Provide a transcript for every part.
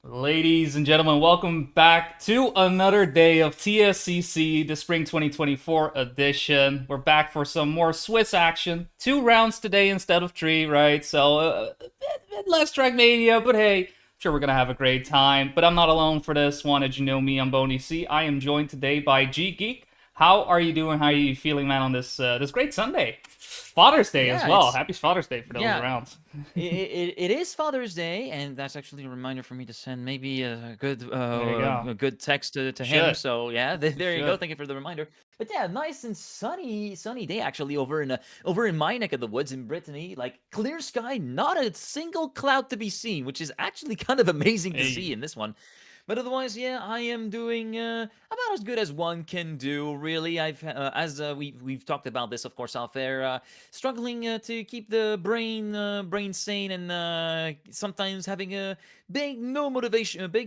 Ladies and gentlemen, welcome back to another day of TSCC, the Spring 2024 edition. We're back for some more Swiss action. 2 rounds today instead of 3, right? So, a bit less Trackmania, but hey, I'm sure we're gonna have a great time. But I'm not alone for this one. As you know me, I'm Boney C. I am joined today by G Geek. How are you doing? How are you feeling, man, on this great Sunday? Father's Day as Yeah, well. it's Happy Father's Day for those yeah, around. it is Father's Day, and that's actually a reminder for me to send maybe There you go. a good text to You him. should. So yeah, You there you go. should. Thank you for the reminder. But yeah, nice and sunny day actually over in my neck of the woods in Brittany. Like clear sky, not a single cloud to be seen, which is actually kind of amazing to see Hey. in this one. But otherwise, yeah, I am doing about as good as one can do. Really, we've talked about this, of course, off air. Struggling to keep the brain sane, and sometimes having a big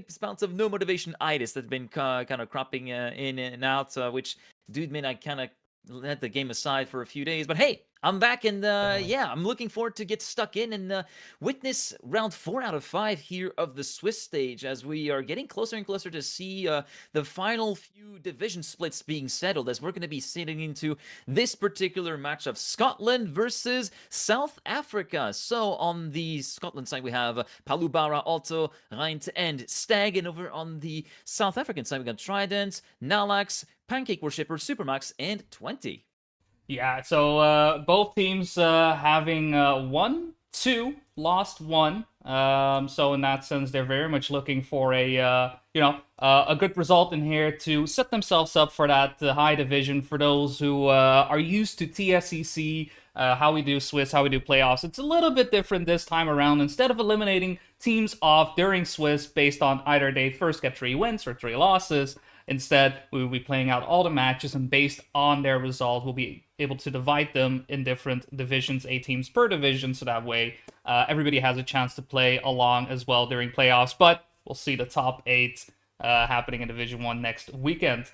spouts of no motivation itis that's been kind of cropping in and out. Which, dude, man, I kind of let the game aside for a few days. But hey, I'm back, and Definitely. yeah, I'm looking forward to get stuck in and witness round 4 out of 5 here of the Swiss stage as we are getting closer and closer to see the final few division splits being settled, as we're going to be sitting into this particular match of Scotland versus South Africa. So on the Scotland side, we have Palubara, Otto, Reint, and Stag, and over on the South African side, we got Trident, Nalax, Pancake Worshipper, Supermax, and 20. Yeah, so both teams having won two, lost one. So in that sense, they're very much looking for a good result in here to set themselves up for that high division. For those who are used to TSCC, how we do Swiss, how we do playoffs, it's a little bit different this time around. Instead of eliminating teams off during Swiss based on either they first get 3 wins or 3 losses. Instead, we will be playing out all the matches, and based on their result, we'll be able to divide them in different divisions, 8 teams per division, so that way everybody has a chance to play along as well during playoffs. But we'll see the top 8 happening in Division 1 next weekend.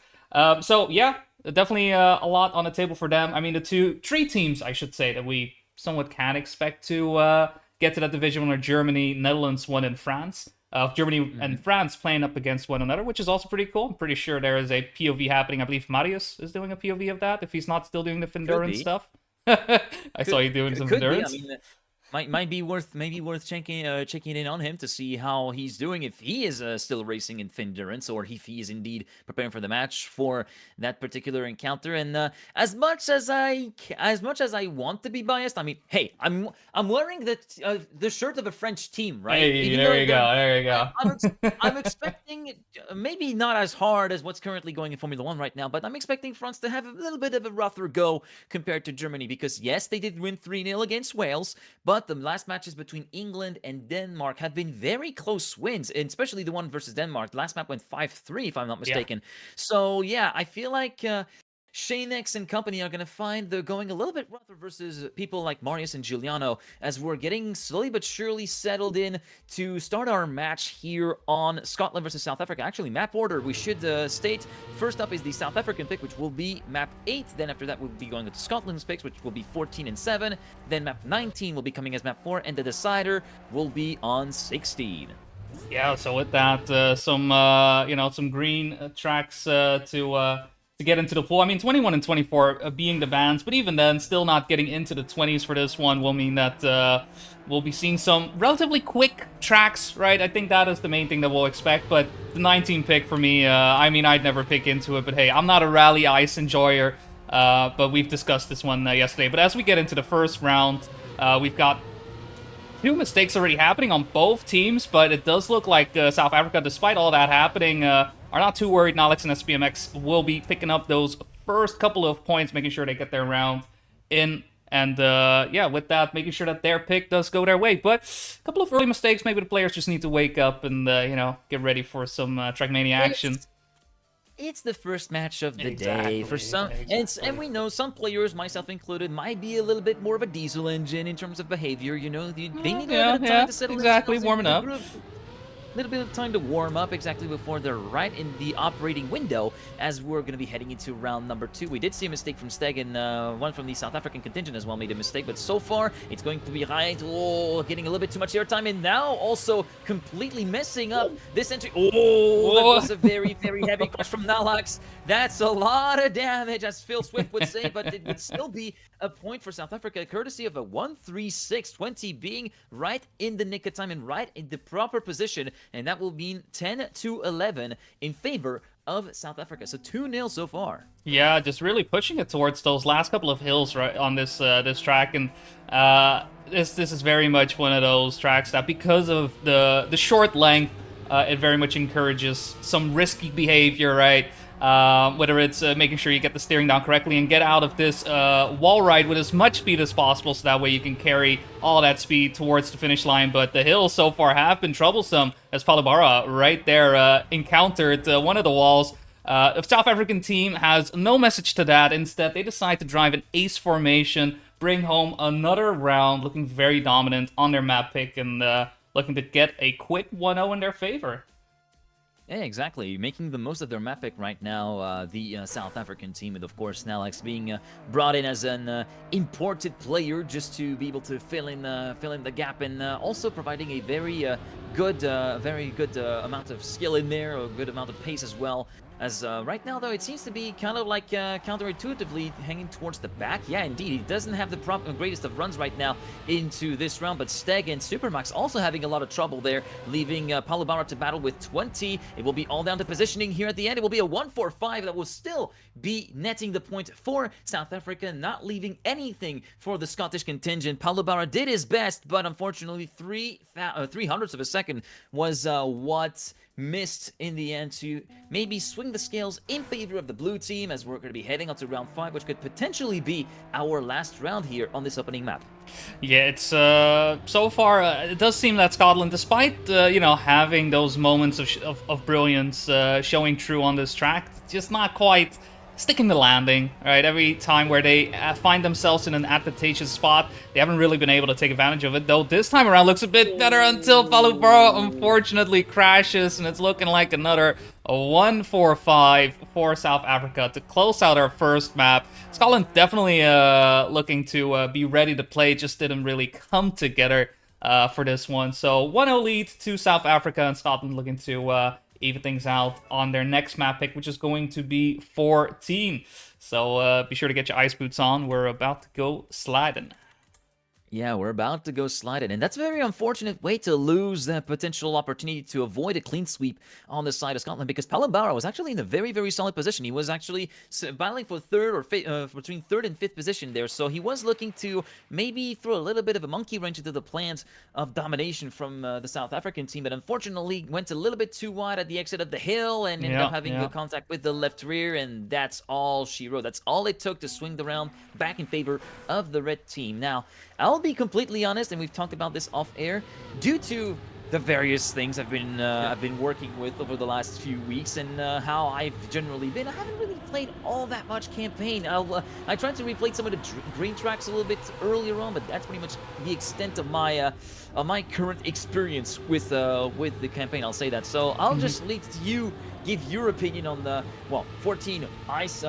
So, yeah, definitely a lot on the table for them. I mean, the 3 teams, I should say, that we somewhat can expect to get to that Division 1 are Germany, Netherlands, 1 in France of Germany and Mm-hmm. France playing up against one another, which is also pretty cool. I'm pretty sure there is a POV happening. I believe Marius is doing a POV of that, if he's not still doing the Could Findurance be. stuff. I saw you doing some Could be. I Findurance. mean, might be worth checking in on him to see how he's doing, if he is still racing in Findurance, or if he is indeed preparing for the match for that particular encounter. And as much as I want to be biased, I mean, hey, I'm wearing the shirt of a French team, right? Hey, Even there though you go. There you I, go. I'm ex- I'm expecting maybe not as hard as what's currently going in Formula One right now, but I'm expecting France to have a little bit of a rougher go compared to Germany, because yes, they did win 3-0 against Wales, but the last matches between England and Denmark have been very close wins, and especially the one versus Denmark. The last map went 5-3, if I'm not Yeah. mistaken. So yeah, I feel like Shanex and company are going to find they're going a little bit rougher versus people like Marius and Giuliano, as we're getting slowly but surely settled in to start our match here on Scotland versus South Africa. Actually, map order, we should state, first up is the South African pick, which will be map 8. Then after that, we'll be going to Scotland's picks, which will be 14 and 7. Then map 19 will be coming as map 4, and the decider will be on 16. Yeah, so with that, some green tracks to get into the pool. I mean, 21 and 24 being the bans, but even then, still not getting into the 20s for this one will mean that we'll be seeing some relatively quick tracks, right? I think that is the main thing that we'll expect. But the 19 pick for me, I mean, I'd never pick into it, but hey, I'm not a rally ice enjoyer. But we've discussed this one yesterday. But as we get into the first round, we've got 2 mistakes already happening on both teams, but it does look like South Africa, despite all that happening, are not too worried. Nalex and SPMX will be picking up those first couple of points, making sure they get their round in. And yeah, with that, making sure that their pick does go their way. But a couple of early mistakes, maybe the players just need to wake up and, get ready for some Trackmania action. It's the first match of the day for Exactly, some, and exactly. we know some players, myself included, might be a little bit more of a diesel engine in terms of behavior. You know, they need a little bit Yeah, of time yeah, to settle exactly, themselves into warming the up. groove. little bit of time to warm up exactly before they're right in the operating window as we're going to be heading into round number 2. We did see a mistake from Steg, and one from the South African contingent as well made a mistake, but so far it's going to be right. Oh, getting a little bit too much airtime, and now also completely messing up this entry. Oh, that was a very, very heavy crush from Nalax. That's a lot of damage, as Phil Swift would say, but it would still be a point for South Africa, courtesy of a 1-3-6-20 being right in the nick of time and right in the proper position, and that will mean 10-11 in favor of South Africa. So 2-0 so far. Yeah, just really pushing it towards those last couple of hills right on this this track, and this is very much one of those tracks that, because of the short length, it very much encourages some risky behavior, right? Whether it's making sure you get the steering down correctly and get out of this wall ride with as much speed as possible, so that way you can carry all that speed towards the finish line. But the hills so far have been troublesome, as Palabara right there encountered one of the walls. The South African team has no message to that. Instead, they decide to drive an ace formation, bring home another round, looking very dominant on their map pick, and looking to get a quick 1-0 in their favor. Yeah, exactly. Making the most of their map pick right now, the South African team, and of course Nalax being brought in as an imported player just to be able to fill in the gap, and also providing a very good amount of skill in there, a good amount of pace as well. As right now, though, it seems to be kind of like counterintuitively hanging towards the back. Yeah, indeed, he doesn't have the greatest of runs right now into this round, but Steg and Supermax also having a lot of trouble there, leaving Palabara to battle with 20. It will be all down to positioning here at the end. It will be a 1-4-5 that will still be netting the point for South Africa, not leaving anything for the Scottish contingent. Palabara did his best, but unfortunately, 3/100ths of a second was what missed in the end to maybe swing the scales in favor of the blue team, as we're going to be heading on to round 5, which could potentially be our last round here on this opening map. Yeah, it's so far it does seem that Scotland, despite you know, having those moments of brilliance showing true on this track, just not quite sticking the landing, right? Every time where they find themselves in an advantageous spot, they haven't really been able to take advantage of it, though this time around looks a bit better until Palubara unfortunately crashes, and it's looking like another 1-4-5 for South Africa to close out our first map. Scotland definitely looking to be ready to play, just didn't really come together for this one. So 1-0 lead to South Africa, and Scotland looking to even things out on their next map pick, which is going to be 14. So be sure to get your ice boots on. We're about to go sliding. Yeah, we're about to go sliding, and that's a very unfortunate way to lose that potential opportunity to avoid a clean sweep on the side of Scotland, because Palabara was actually in a very, very solid position. He was actually battling for third or between third and fifth position there, so he was looking to maybe throw a little bit of a monkey wrench into the plans of domination from the South African team, but unfortunately went a little bit too wide at the exit of the hill and ended up having good contact with the left rear, and that's all she wrote. That's all it took to swing the round back in favor of the red team. Now, I'll be completely honest, and we've talked about this off air, due to the various things I've been working with over the last few weeks, and how I've generally been. I haven't really played all that much campaign. I tried to replay some of the green tracks a little bit earlier on, but that's pretty much the extent of my current experience with the campaign. I'll say that. So I'll just leave it to you. Give your opinion on the 14 ice,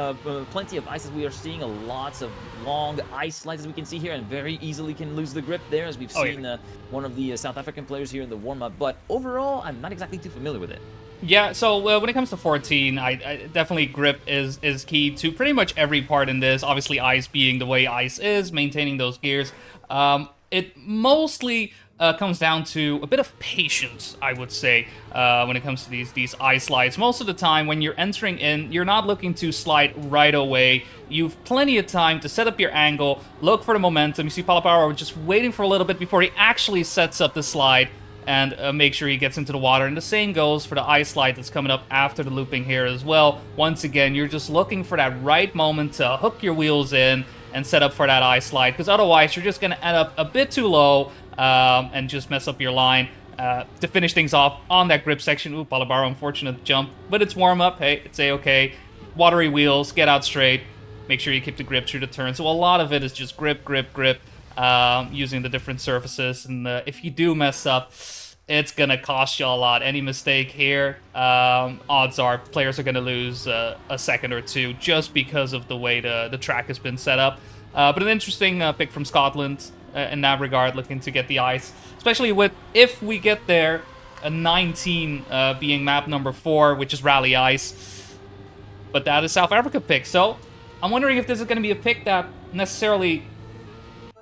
plenty of ices. We are seeing lots of long ice slides, as we can see here, and very easily can lose the grip there, as we've seen one of the South African players here in the warm-up. But overall, I'm not exactly too familiar with it. Yeah, so when it comes to 14, I definitely grip is key to pretty much every part in this. Obviously, ice being the way ice is, maintaining those gears. It mostly comes down to a bit of patience, I would say, when it comes to these ice slides. Most of the time, when you're entering in, you're not looking to slide right away. You've plenty of time to set up your angle, look for the momentum. You see Palaparo just waiting for a little bit before he actually sets up the slide and make sure he gets into the water. And the same goes for the ice slide that's coming up after the looping here as well. Once again, you're just looking for that right moment to hook your wheels in and set up for that ice slide, because otherwise you're just going to end up a bit too low and just mess up your line. To finish things off on that grip section, ooh, Palabaro, unfortunate jump, but it's warm-up, hey, it's a-okay. Watery wheels, get out straight, make sure you keep the grip through the turn. So a lot of it is just grip, using the different surfaces, and if you do mess up, it's gonna cost you a lot. Any mistake here, odds are players are gonna lose a second or two just because of the way the track has been set up. But an interesting pick from Scotland in that regard, looking to get the ice, especially with if we get there, a 19 being map number 4, which is Rally Ice. But that is South Africa pick, so I'm wondering if this is going to be a pick that necessarily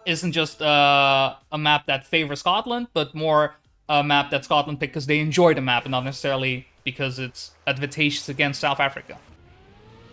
isn't just a map that favors Scotland, but more a map that Scotland picked because they enjoy the map and not necessarily because it's advantageous against South Africa.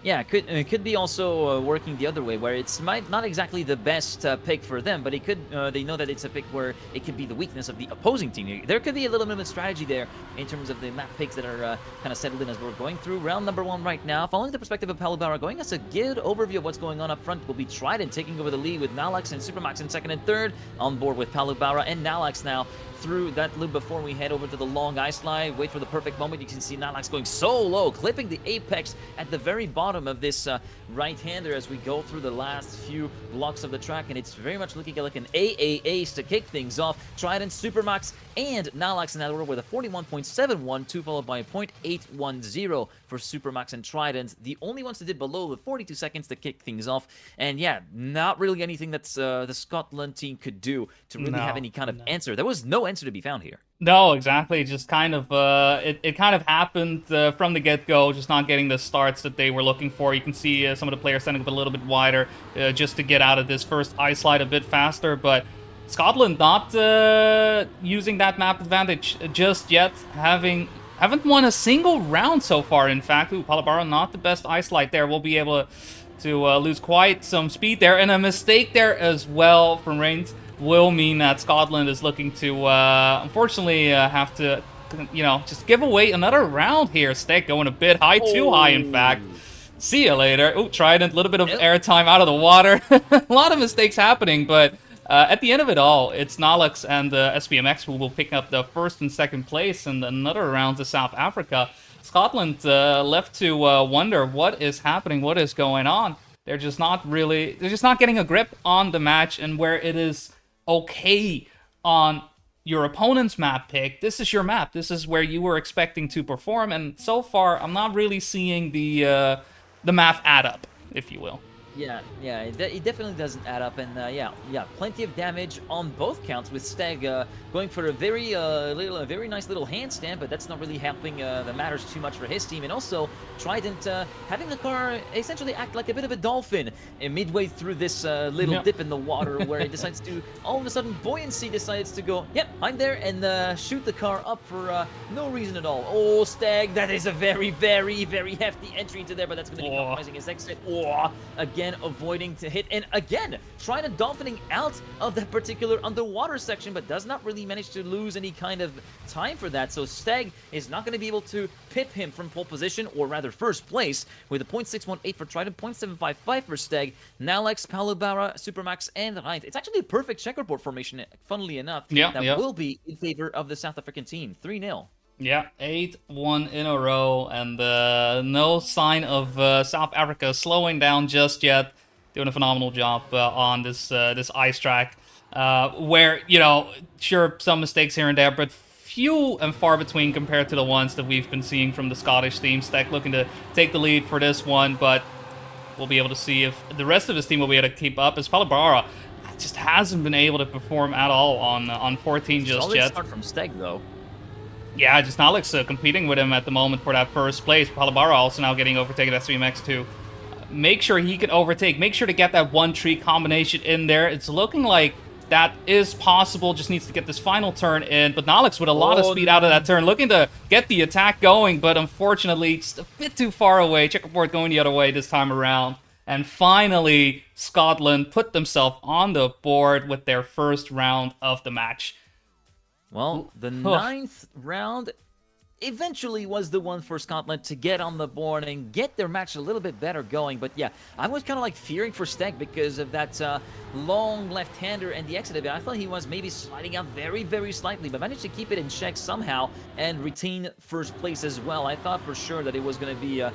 Yeah, it could be also working the other way, where it's might not exactly the best pick for them, but it could they know that it's a pick where it could be the weakness of the opposing team. There could be a little bit of a strategy there in terms of the map picks that are kind of settled in as we're going through round number 1 right now. Following the perspective of Palubara, going us a good overview of what's going on up front will be Trident taking over the lead with Nalax and Supermax in second and third, on board with Palubara and Nalax now through that loop before we head over to the long ice slide. Wait for the perfect moment. You can see Nalax going so low, clipping the apex at the very bottom of this right-hander as we go through the last few blocks of the track, and it's very much looking like an AA ace to kick things off. Trident, Supermax, and Nalax in that order with a 41.712, followed by a .810 for Supermax and Trident. The only ones that did below the 42 seconds to kick things off. And yeah, not really anything that's the Scotland team could do to really have any kind of answer. There was no answer to be found here. No, exactly. Just kind of, it kind of happened from the get-go, just not getting the starts that they were looking for. You can see some of the players standing up a little bit wider just to get out of this first ice slide a bit faster, but Scotland not using that map advantage just yet, haven't won a single round so far, in fact. Ooh, Palabaro not the best ice slide there. We'll be able to lose quite some speed there, and a mistake there as well from Reigns will mean that Scotland is looking to, unfortunately, have to, just give away another round here. Steak going a bit high, too high, in fact. See you later. Oh, Trident, a little bit of airtime out of the water. A lot of mistakes happening, but at the end of it all, it's Nalax and SPMX who will pick up the first and second place in another round to South Africa. Scotland left to wonder what is happening, what is going on. They're just not getting a grip on the match, and where it is okay on your opponent's map pick, this is your map. This is where you were expecting to perform, and so far, I'm not really seeing the math add up, if you will. Yeah, it definitely doesn't add up, and yeah, plenty of damage on both counts with Steg going for a very nice little handstand, but that's not really helping the matters too much for his team. And also Trident having the car essentially act like a bit of a dolphin midway through this little dip in the water, where it decides to all of a sudden buoyancy decides to go, yep, I'm there, and shoot the car up for no reason at all. Oh, Steg, that is a very hefty entry into there, but that's going to be compromising his exit. Again, avoiding to hit, and again trying to dolphining out of that particular underwater section, but does not really manage to lose any kind of time for that. So Steg is not going to be able to pip him from pole position, or rather first place, with a .618 for Trident, .755 for Steg. Nalax, Palubara, Supermax, and Reint. It's actually a perfect checkerboard formation, funnily enough, that will be in favor of the South African team. 3-0. Yeah, 8-1 in a row, and no sign of South Africa slowing down just yet. Doing a phenomenal job on this ice track, where, sure, some mistakes here and there, but few and far between compared to the ones that we've been seeing from the Scottish team. Stack looking to take the lead for this one, but we'll be able to see if the rest of his team will be able to keep up, as Palabara just hasn't been able to perform at all on 14 just Solid yet. Start from Steg, though. Yeah, just Nalax competing with him at the moment for that first place. Palabara also now getting overtaken at SVMX to make sure he can overtake. Make sure to get that one tree combination in there. It's looking like that is possible. Just needs to get this final turn in. But Nalax with a lot of speed out of that turn, looking to get the attack going, but unfortunately just a bit too far away. Checkerboard going the other way this time around. And finally, Scotland put themselves on the board with their first round of the match. Well, the ninth round eventually was the one for Scotland to get on the board and get their match a little bit better going. But yeah, I was kind of like fearing for Steg because of that long left-hander and the exit of it. I thought he was maybe sliding out very, very slightly, but managed to keep it in check somehow and retain first place as well. I thought for sure that it was going to be a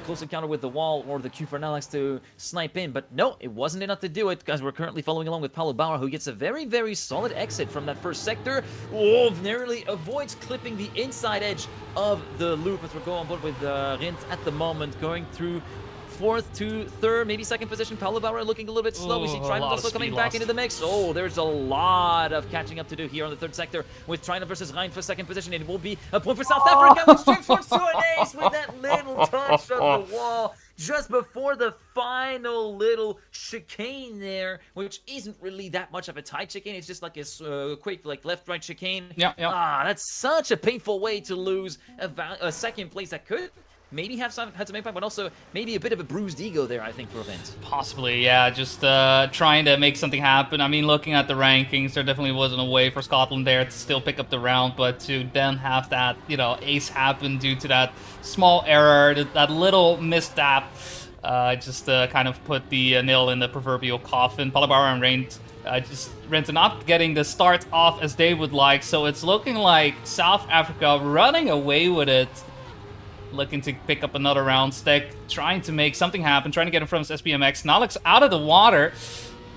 close encounter with the wall or the Q for Alex to snipe in, but no, it wasn't enough to do it because we're currently following along with Paulo Bauer, who gets a very, very solid exit from that first sector. Oh, narrowly avoids clipping the inside edge of the loop as we're going on board with Rint at the moment, going through fourth to third, maybe second position. Paulo Bauer looking a little bit slow. We see Trident also coming back into the mix. Oh, there's a lot of catching up to do here on the third sector with Trident versus Rijn for second position. It will be a point for South Africa, which transforms to an ace with that little touch of the wall just before the final little chicane there, which isn't really that much of a tight chicane. It's just like a quick like left-right chicane. Yeah. That's such a painful way to lose a second place that could maybe had some impact, but also maybe a bit of a bruised ego there, I think, for Vince. Possibly, yeah. Just trying to make something happen. I mean, looking at the rankings, there definitely wasn't a way for Scotland there to still pick up the round, but to then have that, ace happen due to that small error, that little misstep, just kind of put the nail in the proverbial coffin. Paulo Bauer and Rent not getting the start off as they would like, so it's looking like South Africa running away with it. Looking to pick up another round. Steg trying to make something happen, trying to get in front of SPMX. Nalix out of the water.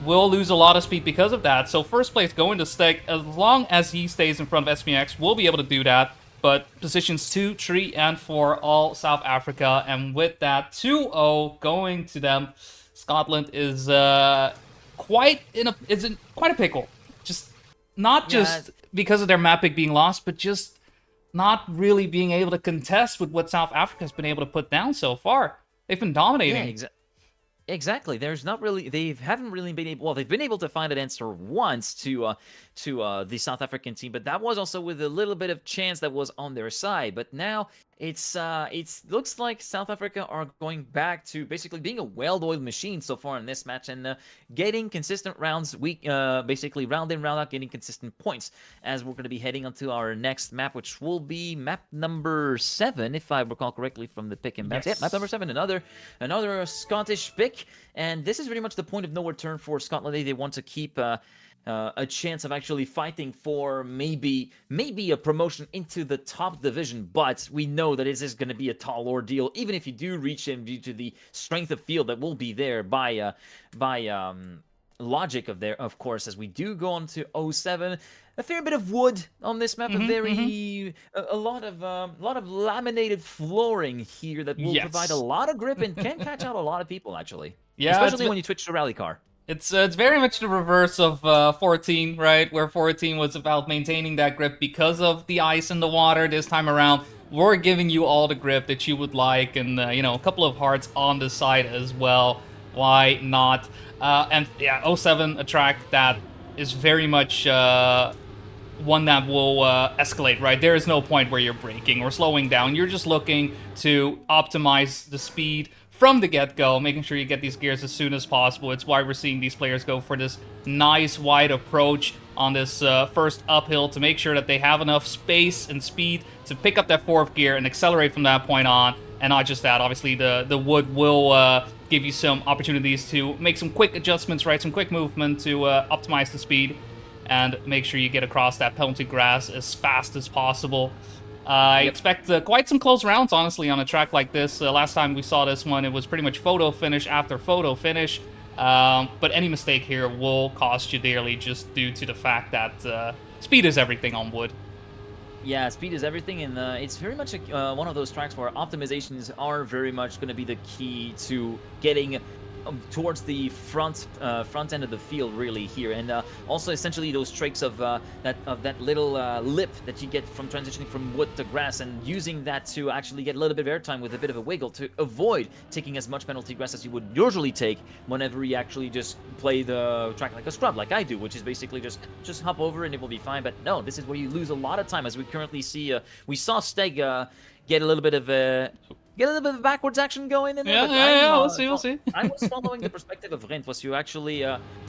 Will lose a lot of speed because of that. So first place going to Steg. As long as he stays in front of SPMX, we'll be able to do that. But positions 2, 3, and 4 all South Africa. And with that 2-0 going to them, Scotland is quite in a pickle. Just not just because of their map pick being lost, but just not really being able to contest with what South Africa's been able to put down so far. They've been dominating. Yeah, exactly. There's not really, they haven't really been able, well, they've been able to find an answer once to the South African team, but that was also with a little bit of chance that was on their side. But now it looks like South Africa are going back to basically being a well-oiled machine so far in this match and getting consistent rounds, basically round in, round out, getting consistent points as we're going to be heading onto our next map, which will be map number 7, if I recall correctly from the pick and bets. Yes. Yeah, map number 7, another Scottish pick, and this is very much the point of no return for Scotland. They want to keep a chance of actually fighting for maybe a promotion into the top division, but we know that it is going to be a tall ordeal, even if you do reach him due to the strength of field that will be there by logic of course, as we do go on to 07. A fair bit of wood on this map, a lot of laminated flooring here that will provide a lot of grip and can catch out a lot of people, actually. Yeah, especially when you switch to rally car. It's very much the reverse of 14, right? Where 14 was about maintaining that grip because of the ice and the water. This time around, we're giving you all the grip that you would like, and a couple of hearts on the side as well. Why not? And yeah, 07, a track that is very much one that will escalate, right? There is no point where you're braking or slowing down. You're just looking to optimize the speed from the get-go, making sure you get these gears as soon as possible. It's why we're seeing these players go for this nice wide approach on this first uphill to make sure that they have enough space and speed to pick up that fourth gear and accelerate from that point on. And not just that, obviously the wood will give you some opportunities to make some quick adjustments, right? Some quick movement to optimize the speed and make sure you get across that penalty grass as fast as possible. I expect quite some close rounds, honestly, on a track like this. Last time we saw this one, it was pretty much photo finish after photo finish. But any mistake here will cost you dearly just due to the fact that speed is everything on wood. Yeah, speed is everything, and it's very much one of those tracks where optimizations are very much going to be the key to getting towards the front end of the field, really, here, and also essentially those tricks of that little lip that you get from transitioning from wood to grass, and using that to actually get a little bit of airtime with a bit of a wiggle to avoid taking as much penalty grass as you would usually take whenever you actually just play the track like a scrub, like I do, which is basically just hop over and it will be fine. But no, this is where you lose a lot of time, as we currently see. We saw Steg get a little bit of get a little bit of backwards action going in there, Yeah, but yeah, yeah. We'll see, we'll see. I was following the perspective of Rint, was you actually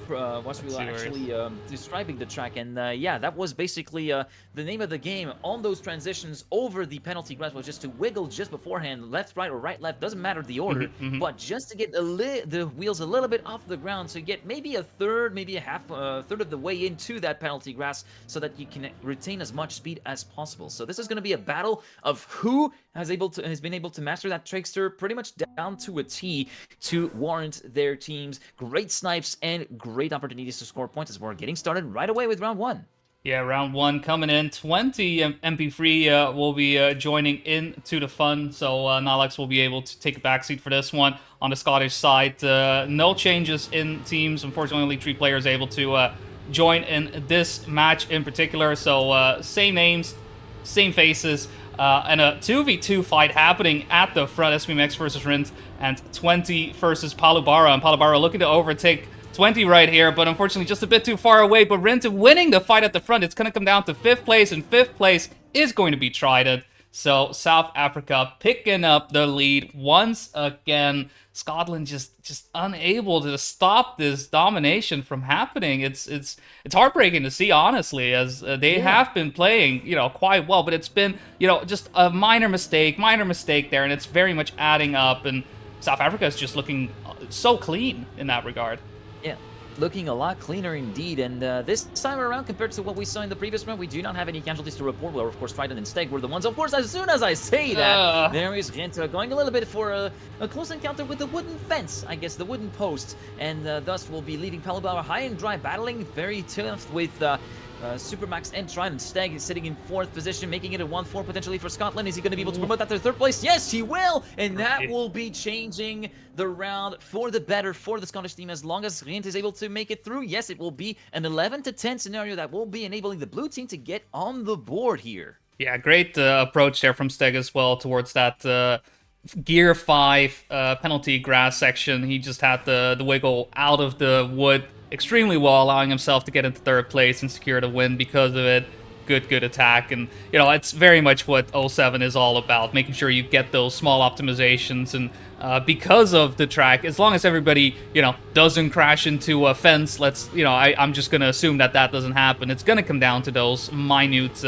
Let's see where it is. describing the track, and yeah, that was basically the name of the game on those transitions over the penalty grass was just to wiggle just beforehand, left, right, or right, left, doesn't matter the order, but just to get the wheels a little bit off the ground, so you get maybe a third, maybe a third of the way into that penalty grass, so that you can retain as much speed as possible. So this is going to be a battle of who has been able to master that trickster pretty much down to a T to warrant their teams great snipes and great opportunities to score points as we're getting started right away with round 1. Yeah, round 1 coming in. 20 MP3 will be joining into the fun, so Nalex will be able to take a backseat for this one. On the Scottish side, no changes in teams. Unfortunately, only 3 players able to join in this match in particular, so same names, same faces, and a 2v2 fight happening at the front. SBMX versus Rint and 20 versus Palubara, and Palubara looking to overtake 20 right here, but unfortunately just a bit too far away. But Rint winning the fight at the front. It's going to come down to 5th place, and 5th place is going to be Trident. So South Africa picking up the lead once again. Scotland just unable to stop this domination from happening. It's heartbreaking to see, honestly, as they have been playing, quite well, but it's been, just a minor mistake there, and it's very much adding up, and South Africa is just looking so clean in that regard. Yeah, looking a lot cleaner indeed, and this time around, compared to what we saw in the previous round, we do not have any casualties to report. Well, of course, Trident and Steg were the ones. Of course, as soon as I say that, there is Renta going a little bit for a close encounter with the wooden fence, I guess, the wooden post, and thus will be leaving Palubara high and dry, battling very tough with Supermax and Trident. Steg is sitting in 4th position, making it a 1-4 potentially for Scotland. Is he going to be able to promote that to 3rd place? Yes, he will! And that will be changing the round for the better for the Scottish team as long as Rint is able to make it through. Yes, it will be an 11-10 scenario that will be enabling the blue team to get on the board here. Yeah, great approach there from Steg as well towards that Gear 5 penalty grass section. He just had the wiggle out of the wood extremely well, allowing himself to get into 3rd place and secure the win because of it. Good attack, and it's very much what 07 is all about, making sure you get those small optimizations, and because of the track, as long as everybody doesn't crash into a fence, I'm just gonna assume that doesn't happen. It's gonna come down to those minute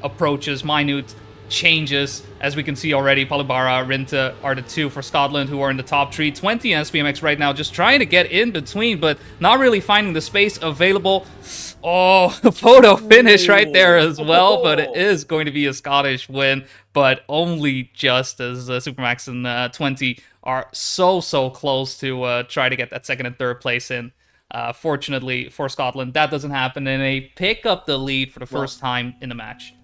approaches, minute changes. As we can see already, Palubara, Rinta are the 2 for Scotland who are in the top 3. 20 SBMX right now just trying to get in between, but not really finding the space available. Oh, photo finish right there as well, but it is going to be a Scottish win, but only just, as Supermax and 20 are so close to try to get that 2nd and 3rd place in. Fortunately for Scotland, that doesn't happen, and they pick up the lead for the first time in the match.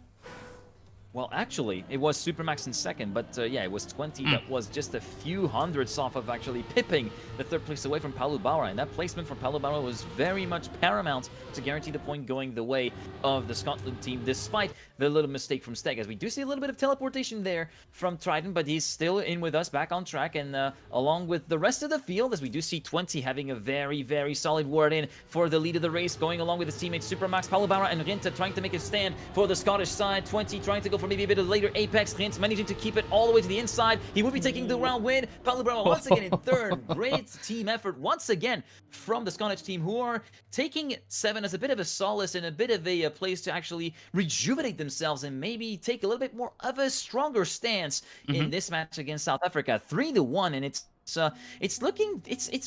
Well, actually, it was Supermax in 2nd, but yeah, it was 20 that was just a few hundreds off of actually pipping the 3rd place away from Palubara, and that placement from Palubara was very much paramount to guarantee the point going the way of the Scotland team, despite the little mistake from Steg, as we do see a little bit of teleportation there from Trident, but he's still in with us, back on track, and along with the rest of the field, as we do see 20 having a very solid word in for the lead of the race, going along with his teammates Supermax, Palubara, and Rinta trying to make a stand for the Scottish side. 20 trying to go for maybe a bit of later apex. Rint managing to keep it all the way to the inside. He will be taking the round win. Palubara once again in 3rd. Great team effort once again from the Scottish team, who are taking 7 as a bit of a solace and a bit of a place to actually rejuvenate themselves and maybe take a little bit more of a stronger stance in this match against South Africa. 3-1, and it's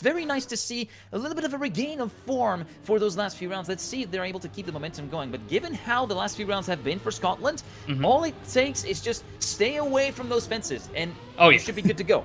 very nice to see a little bit of a regain of form for those last few rounds. Let's see if they're able to keep the momentum going. But given how the last few rounds have been for Scotland, all it takes is just stay away from those fences, and you should be good to go.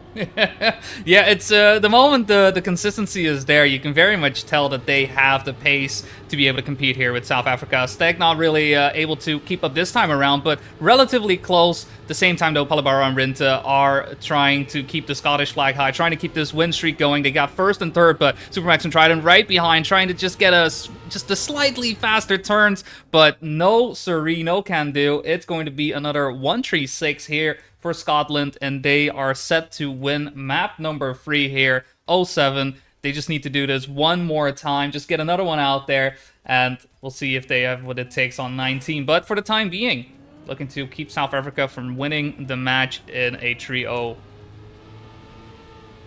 Yeah, it's the moment the consistency is there, you can very much tell that they have the pace to be able to compete here with South Africa. Steg not really able to keep up this time around, but relatively close. At the same time, though, Palubara and Rinta are trying to keep the Scottish flag high, trying to keep this win streak going. They got 1st and 3rd, but Supermax and Trident right behind, trying to just get just the slightly faster turns, but no siree, no can do. It's going to be another 1-3-6 here for Scotland, and they are set to win map number 3 here, 07. They just need to do this one more time, just get another one out there, and we'll see if they have what it takes on 19. But for the time being, looking to keep South Africa from winning the match in a 3-0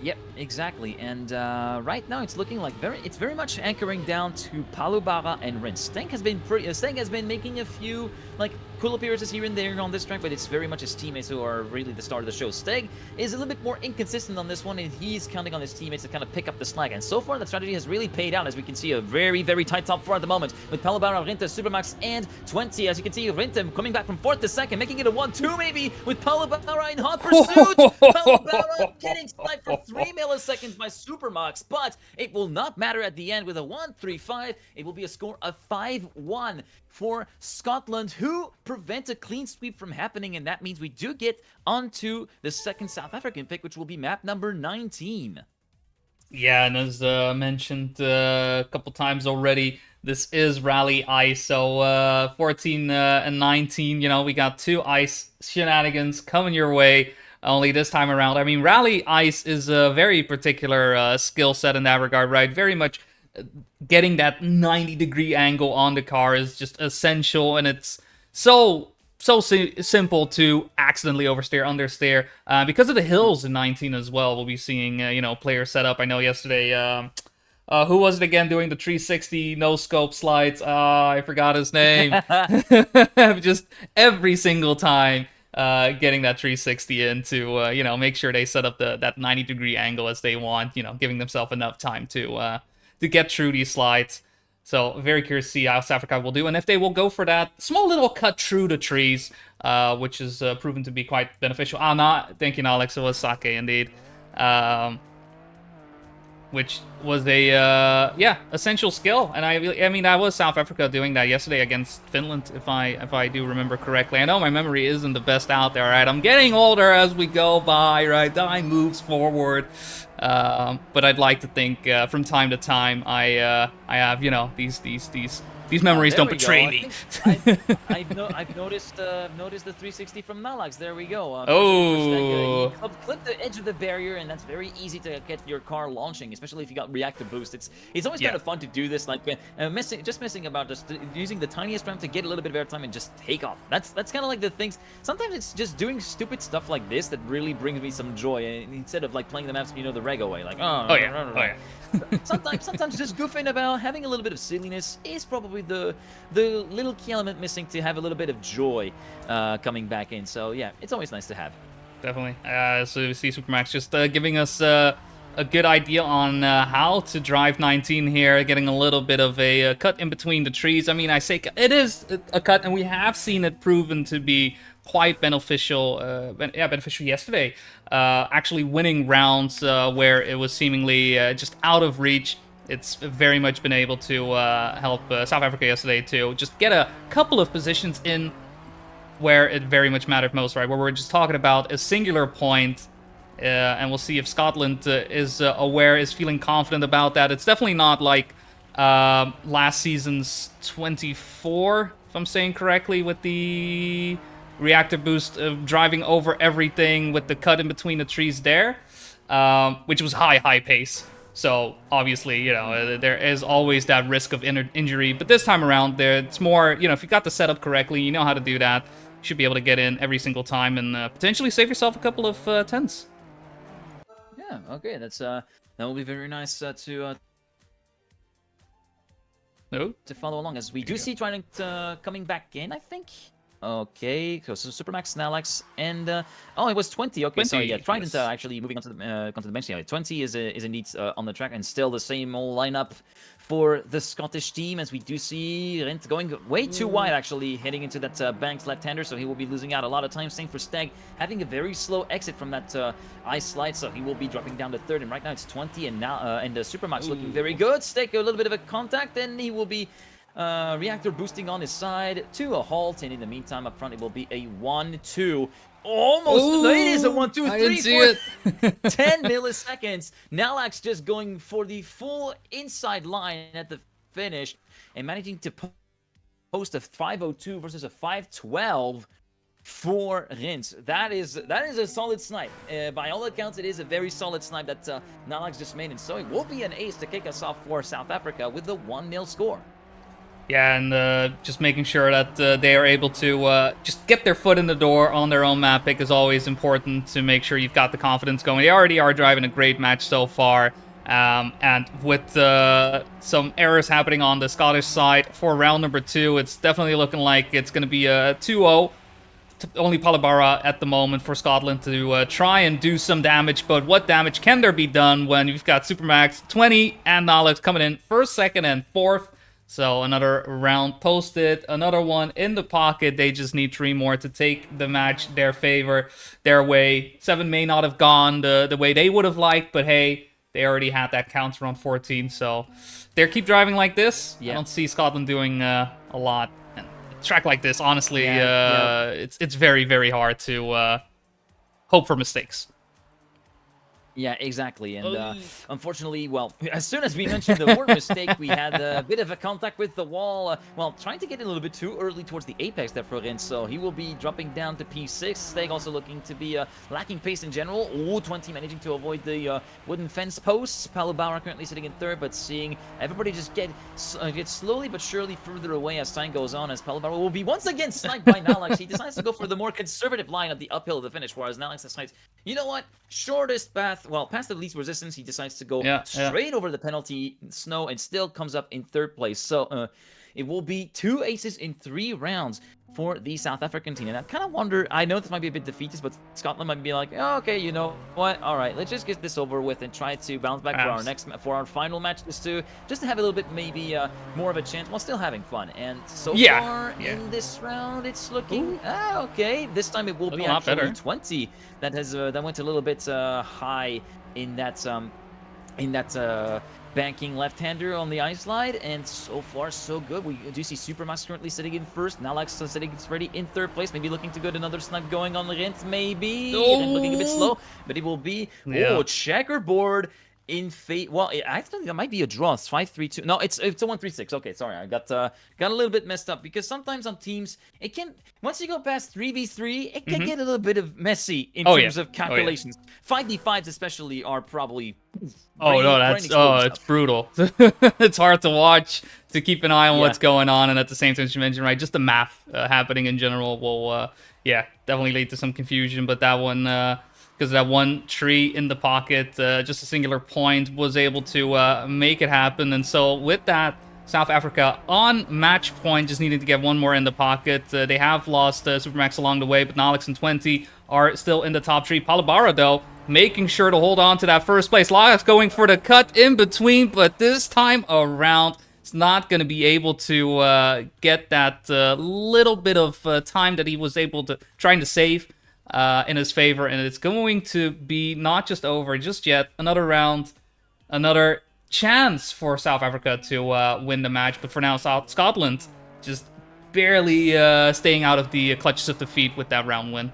Yep, exactly. And right now it's looking like it's very much anchoring down to Palubara and Rin. Steng has been making a few like cool appearances here and there on this track, but it's very much his teammates who are really the star of the show. Steg is a little bit more inconsistent on this one, and he's counting on his teammates to kind of pick up the slack. And so far, the strategy has really paid out, as we can see a very, very tight top four at the moment with Palubara, Rinta, Supermax, and 20. As you can see, Rinta coming back from 4th to 2nd, making it a 1-2 maybe with Palubara in hot pursuit. Palubara getting sniped for 3 milliseconds by Supermax, but it will not matter at the end with a 1-3-5. It will be a score of 5-1 for Scotland, who prevent a clean sweep from happening, and that means we do get onto the second South African pick, which will be map number 19. Yeah, and as mentioned a couple times already, this is Rally Ice. So 14 and 19, we got 2 ice shenanigans coming your way. Only this time around. I mean, Rally Ice is a very particular skill set in that regard, right? Very much getting that 90-degree angle on the car is just essential, and it's so simple to accidentally oversteer, understeer, because of the hills in 19 as well. We'll be seeing player setup. I know yesterday, who was it again doing the 360 no scope slides? I forgot his name. Just every single time. Getting that 360 in to make sure they set up that 90-degree angle as they want, giving themselves enough time to get through these slides. So very curious to see how South Africa will do, and if they will go for that small little cut through the trees, which is proven to be quite beneficial. Not thank you, Alex. It was Sake indeed, which was a essential skill. And I mean that was South Africa doing that yesterday against Finland, if I do remember correctly. I know my memory isn't the best out there, right? I'm getting older as we go by, right? Time moves forward. But I'd like to think from time to time I have these memories don't betray me. I've noticed the 360 from Nalax. There we go. Oh, You clip the edge of the barrier, and that's very easy to get your car launching, especially if you got reactor boost. It's always kind of fun to do this, like messing about just using the tiniest ramp to get a little bit of airtime and just take off. That's kind of like the things. Sometimes it's just doing stupid stuff like this that really brings me some joy, instead of like playing the maps the Rego way, like oh yeah. sometimes just goofing about, having a little bit of silliness is probably the little key element missing to have a little bit of joy coming back in. So yeah, it's always nice to have. Definitely. So we see Supermax just giving us a good idea on how to drive 19 here, getting a little bit of a cut in between the trees. I mean, I say it is a cut, and we have seen it proven to be quite beneficial. Beneficial yesterday. Actually winning rounds where it was seemingly just out of reach. It's very much been able to help South Africa yesterday to just get a couple of positions in where it very much mattered most, right? Where we're just talking about a singular point, and we'll see if Scotland is feeling confident about that. It's definitely not like last season's 24, if I'm saying correctly, with the reactor boost driving over everything with the cut in between the trees there, which was high pace. So obviously, there is always that risk of injury. But this time around, it's more, if you got the setup correctly, you know how to do that. You should be able to get in every single time and potentially save yourself a couple of tens. Yeah, okay, that will be very nice to follow along, as we do see Trident coming back in, I think. Okay, so Supermax, Nalax, and it was 20. Okay, 20, so yeah, Trident actually moving onto the bench. Yeah, 20 is indeed on the track, and still the same old lineup for the Scottish team, as we do see Rent going way too wide, actually heading into that Banks left-hander, so he will be losing out a lot of time. Same for Stag, having a very slow exit from that ice slide, so he will be dropping down to 3rd, and right now it's 20, and now Supermax looking very good. Stag a little bit of a contact, and he will be reactor boosting on his side to a halt, and in the meantime up front it will be a 1-2. Almost. It is a 1-2, 3, 4, 10 milliseconds. Nalax just going for the full inside line at the finish and managing to post a 5:02 versus a 5:12 for Rins. That is a solid snipe. By all accounts, it is a very solid snipe that Nalax just made, and so it will be an ace to kick us off for South Africa with the 1-0 score. Yeah, and just making sure that they are able to just get their foot in the door on their own map pick is always important to make sure you've got the confidence going. They already are driving a great match so far. And with some errors happening on the Scottish side for round number 2, it's definitely looking like it's going to be a 2-0. Only Palabara at the moment for Scotland to try and do some damage, but what damage can there be done when you've got Supermax, 20, and Alex coming in first, second, and fourth? So another round posted, another one in the pocket. They just need 3 more to take the match their way. 7 may not have gone the way they would have liked, but hey, they already had that counter on 14, so they keep driving like this. I Yeah. don't see Scotland doing a lot. And a track like this, honestly, Yeah, yeah. it's very, very hard to hope for mistakes. Yeah, exactly. And unfortunately, well, as soon as we mentioned the word mistake, we had a bit of a contact with the wall. Well, trying to get a little bit too early towards the apex there for Rin. So he will be dropping down to P6. Steg also looking to be lacking pace in general. Oh, 20 managing to avoid the wooden fence posts. Paolo Bauer currently sitting in third, but seeing everybody just get slowly but surely further away as time goes on, as Paolo Bauer will be once again sniped by Nalax. He decides to go for the more conservative line of the uphill of the finish, whereas Nalax decides, you know what, shortest path, well, past the least resistance, he decides to go straight over the penalty snow and still comes up in third place. So it will be 2 aces in 3 rounds for the South African team. And I kind of wonder, I know this might be a bit defeatist, but Scotland might be like, oh, okay, you know what? All right, let's just get this over with and try to bounce back for our final match, just to have a little bit maybe more of a chance while still having fun. And so far in this round, it's looking okay. This time it will be actually 20 that has that went a little bit high in that banking left-hander on the ice slide, and so far so good. We do see Supermax currently sitting in first. Nalax sitting ready in third place, maybe looking to get another snipe going on Rent, maybe. Rent looking a bit slow, but it will be checkerboard in fate. Well, I think that might be a draw. It's 5-3-2. No, it's a 1-3-6. Okay, sorry, I got a little bit messed up, because sometimes on teams it can, once you go past 3v3, it can get a little bit of messy in terms of calculations. 5v5s especially are probably it's brutal. It's hard to watch, to keep an eye on what's going on, and at the same time, as you mentioned, right, just the math happening in general will definitely lead to some confusion. But that one, because of that one tree in the pocket, just a singular point was able to make it happen. And so with that, South Africa on match point, just needing to get one more in the pocket. They have lost Supermax along the way, but Nalix and 20 are still in the top 3. Palabara, though, making sure to hold on to that first place. Nalix going for the cut in between, but this time around, it's not going to be able to get that little bit of time that he was able to, trying to save in his favor, and it's going to be not just over just yet. Another round, another chance for South Africa to win the match, but for now, Scotland just barely staying out of the clutches of defeat with that round win.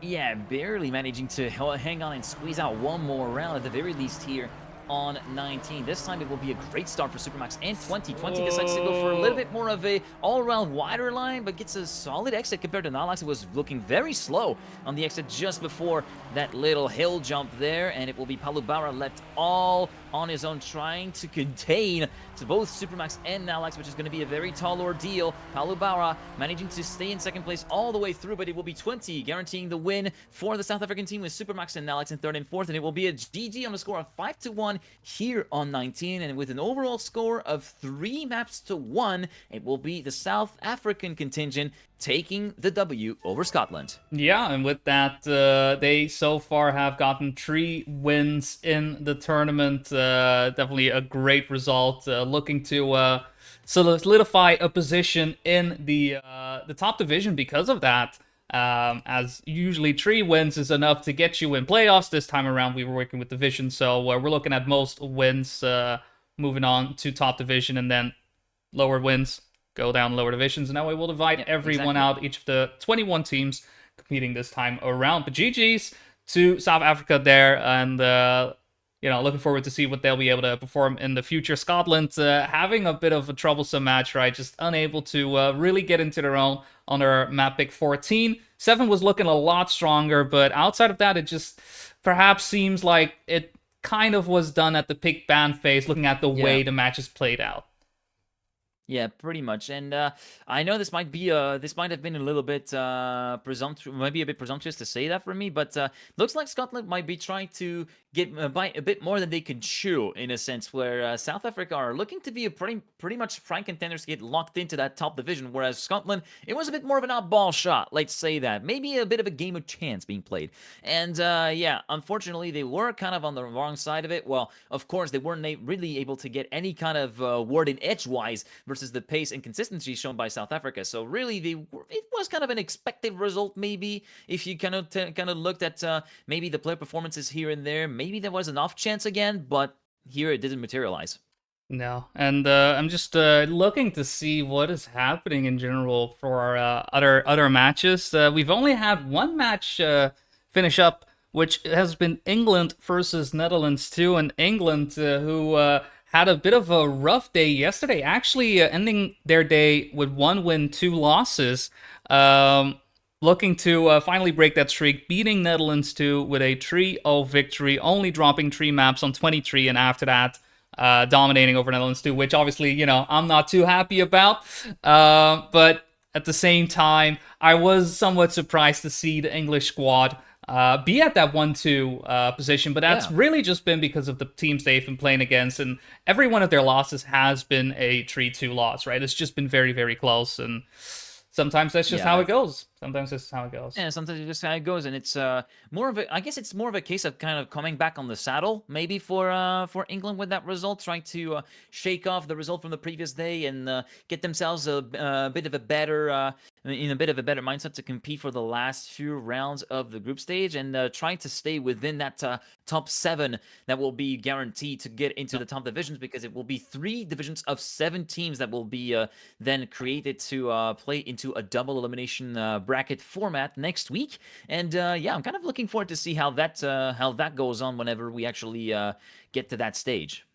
Yeah, barely managing to hang on and squeeze out one more round at the very least here on 19. This time it will be a great start for Supermax and 20. 20 decides to go for a little bit more of a all-around wider line, but gets a solid exit compared to Nalax. It was looking very slow on the exit just before that little hill jump there, and it will be Palubara left all on his own, trying to contain to both Supermax and Nalax, which is going to be a very tall ordeal. Palubara managing to stay in second place all the way through, but it will be 20 guaranteeing the win for the South African team, with Supermax and Nalax in third and fourth, and it will be a GG on a score of 5-1 here on 19, and with an overall score of 3-1, it will be the South African contingent taking the W over Scotland. Yeah, and with that, they so far have gotten 3 wins in the tournament. Definitely a great result. Looking to solidify a position in the top division because of that. As usually 3 wins is enough to get you in playoffs. This time around, we were working with division, so we're looking at most wins moving on to top division, and then lower wins go down lower divisions, and that way we'll divide everyone out, each of the 21 teams competing this time around. But GG's to South Africa there, and looking forward to see what they'll be able to perform in the future. Scotland having a bit of a troublesome match, right? Just unable to really get into their own on their map pick 14. 7 was looking a lot stronger, but outside of that, it just perhaps seems like it kind of was done at the pick ban phase, looking at the way the matches played out. Yeah, pretty much. And I know this might have been a little bit presumptuous, maybe a bit presumptuous to say that for me, but looks like Scotland might be trying to get bite a bit more than they can chew, in a sense, where South Africa are looking to be a pretty much prime contenders to get locked into that top division, whereas Scotland, it was a bit more of an oddball shot, let's say that, maybe a bit of a game of chance being played. And yeah, unfortunately, they were kind of on the wrong side of it. Well, of course, they weren't really able to get any kind of word in edgewise versus the pace and consistency shown by South Africa. So really, it was kind of an expected result, maybe, if you kind of looked at maybe the player performances here and there. Maybe there was an off chance again, but here it didn't materialize. No, and I'm just looking to see what is happening in general for other matches. We've only had one match finish up, which has been England versus Netherlands too, and England who had a bit of a rough day yesterday, actually ending their day with one win, two losses. Looking to finally break that streak, beating Netherlands 2 with a 3-0 victory, only dropping 3 maps on 23, and after that, dominating over Netherlands 2, which obviously, I'm not too happy about. But at the same time, I was somewhat surprised to see the English squad be at that 1-2 position, but that's Yeah. really just been because of the teams they've been playing against, and every one of their losses has been a 3-2 loss, right? It's just been very, very close, and sometimes that's just how Yeah, it goes. Sometimes that's how it goes. yeah, sometimes it's just how it goes, and it's more of a. I guess it's more of a case of kind of coming back on the saddle, maybe for England with that result, trying to shake off the result from the previous day and get themselves a bit of a better in a bit of a better mindset to compete for the last few rounds of the group stage and trying to stay within that top 7 that will be guaranteed to get into the top divisions, because it will be 3 divisions of 7 teams that will be then created to play into a double elimination bracket format next week. And yeah, I'm kind of looking forward to see how that goes on whenever we actually get to that stage.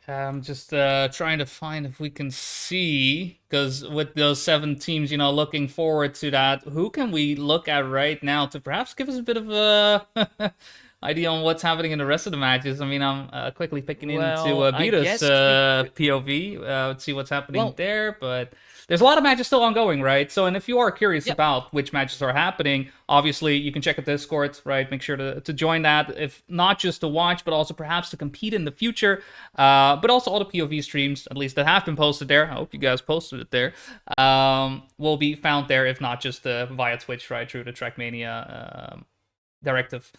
I'm just trying to find if we can see, because with those 7 teams, looking forward to that, who can we look at right now to perhaps give us a bit of a idea on what's happening in the rest of the matches? I mean, I'm quickly picking into Well, I Vita's guess we POV, let's see what's happening well, there, but there's a lot of matches still ongoing, right? So, and if you are curious yep. about which matches are happening, obviously you can check out Discord, right? Make sure to join that, if not just to watch, but also perhaps to compete in the future. But also all the POV streams, at least that have been posted there. I hope you guys posted it there. Will be found there, if not just via Twitch, right, through the Trackmania directive.